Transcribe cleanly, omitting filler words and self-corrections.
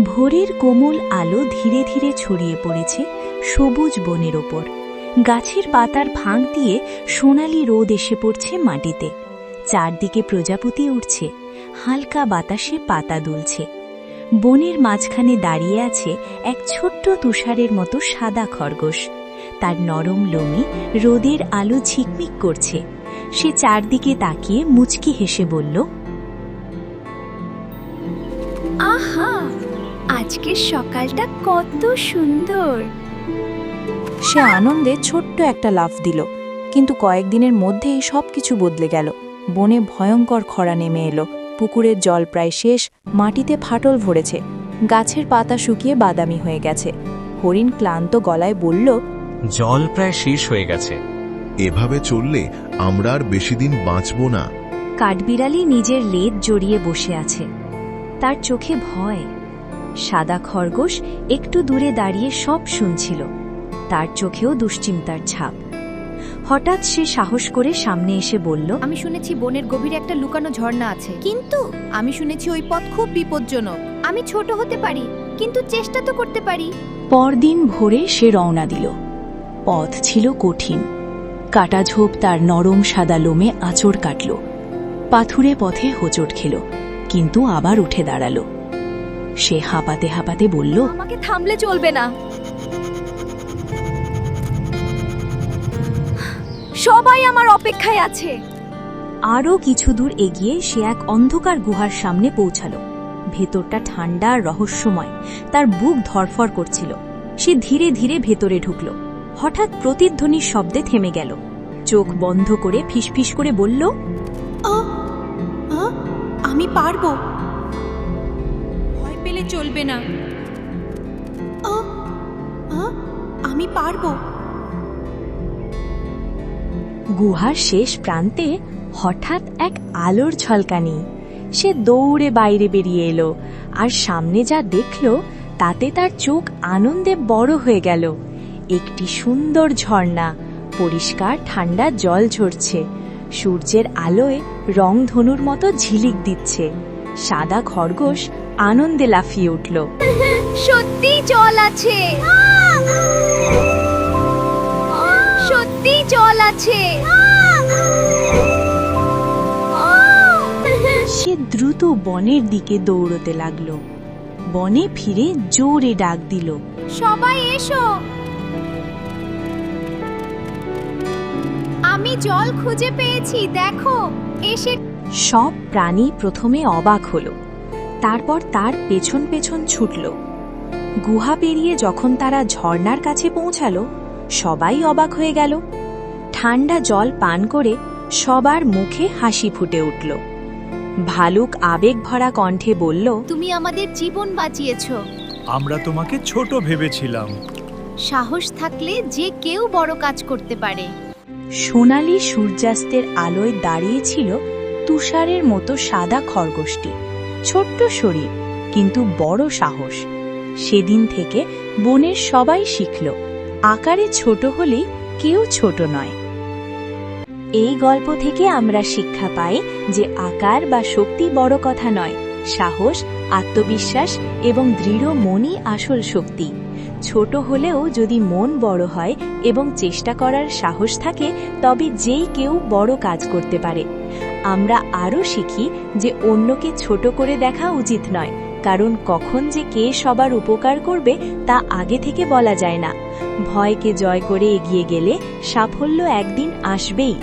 ভোরের কোমল আলো ধীরে ধীরে ছড়িয়ে পড়েছে সবুজ বনের ওপর। গাছের পাতার ফাঁক দিয়ে সোনালি রোদ এসে পড়ছে মাটিতে। চারদিকে প্রজাপতি উড়ছে, হালকা বাতাসে পাতা দুলছে। বনের মাঝখানে দাঁড়িয়ে আছে এক ছোট্ট তুষারের মতো সাদা খরগোশ। তার নরম লোমে রোদের আলো ঝিকমিক করছে। সে চারদিকে তাকিয়ে মুচকি হেসে বলল, আহা, আজকের সকালটা কত সুন্দর। সে আনন্দে ছোট্ট একটা লাফ দিল, কিন্তু কয়েকদিনের মধ্যেই সবকিছু বদলে গেল। বনে ভয়ঙ্কর খরা নেমে এলো। পুকুরের জল প্রায় শেষ, মাটিতে ফাটল ভরেছে, গাছের পাতা শুকিয়ে বাদামি হয়ে গেছে। হরিণ ক্লান্ত গলায় বলল, জল প্রায় শেষ হয়ে গেছে। এভাবে চললে আমরা আর বেশি দিন বাঁচব না। কাঠবিড়ালি নিজের লেজ জড়িয়ে বসে আছে, তার চোখে ভয়। সাদা খরগোশ একটু দূরে দাঁড়িয়ে সব শুনছিল, তার চোখেও দুশ্চিন্তার ছাপ। হঠাৎ সে সাহস করে সামনে এসে বলল, আমি শুনেছি বনের গভীরে একটা লুকানো ঝর্ণা আছে, কিন্তু আমি শুনেছি ওই পথ খুব বিপজ্জনক। আমি ছোট হতে পারি, কিন্তু চেষ্টা তো করতে পারি। পরদিন ভোরে সে রওনা দিল। পথ ছিল কঠিন, কাটাঝোপ তার নরম সাদা লোমে আঁচড় কাটল। পাথুরে পথে হোঁচট খেল, কিন্তু আবার উঠে দাঁড়াল। সে হাঁপাতে হাঁপাতে বলল, আমাকে থামলে চলবে না, সবাই আমার অপেক্ষায় আছে। আরও কিছু দূর এগিয়ে সে এক অন্ধকার গুহার সামনে পৌঁছাল। ভেতরটা ঠান্ডা আর রহস্যময়, তার বুক ধড়ফড় করছিল। সে ধীরে ধীরে ভেতরে ঢুকল। হঠাৎ প্রতিধ্বনির শব্দে থেমে গেল। চোখ বন্ধ করে ফিসফিস করে বলল, আমি পারবো, ভয় পেলে চলবে না। আমি পারবো। গুহার শেষ প্রান্তে হঠাৎ এক আলোর ঝলকানি। সে দৌড়ে বাইরে বেরিয়ে এলো, আর সামনে যা দেখল তাতে তার চোখ আনন্দে বড় হয়ে গেল। একটি সুন্দর ঝর্ণা, পরিষ্কার ঠান্ডা জল ঝরছে, সূর্যের আলোয় রংধনুর মতো ঝিলিক দিচ্ছে। সাদা খরগোশ আনন্দে লাফিয়ে উঠল, সত্যি জল আছে, সত্যি জল আছে। সে দ্রুত বনের দিকে দৌড়তে লাগল। বনে ফিরে জোরে ডাক দিল, সবাই এসো, আমি জল খুঁজে পেয়েছি, দেখো এসে। সব প্রাণী প্রথমে অবাক হল, তারপর তার পেছন পেছন ছুটল। গুহা পেরিয়ে যখন তারা ঝর্ণার কাছে পৌঁছালো, সবাই অবাক হয়ে গেল। ঠান্ডা জল পান করে সবার মুখে হাসি ফুটে উঠল। ভালুক আবেগ ভরা কণ্ঠে বলল, তুমি আমাদের জীবন বাঁচিয়েছো। আমরা তোমাকে ছোট ভেবেছিলাম। সাহস থাকলে যে কেউ বড় কাজ করতে পারে। সোনালি সূর্যাস্তের আলোয় দাঁড়িয়েছিল তুষারের মতো সাদা খরগোশটি। ছোট্ট শরীর, কিন্তু বড় সাহস। সেদিন থেকে বনের সবাই শিখল, আকারে ছোট হলেই কেউ ছোট নয়। এই গল্প থেকে আমরা শিক্ষা পাই যে আকার বা শক্তি বড় কথা নয়, সাহস, আত্মবিশ্বাস এবং দৃঢ় মনই আসল শক্তি। ছোট হলেও যদি মন বড় হয় এবং চেষ্টা করার সাহস থাকে, তবে যেই কেউ বড় কাজ করতে পারে। আমরা আরও শিখি যে অন্যকে ছোট করে দেখা উচিত নয়, কারণ কখন যে কে সবার উপকার করবে তা আগে থেকে বলা যায় না। ভয়কে জয় করে এগিয়ে গেলে সাফল্য একদিন আসবেই।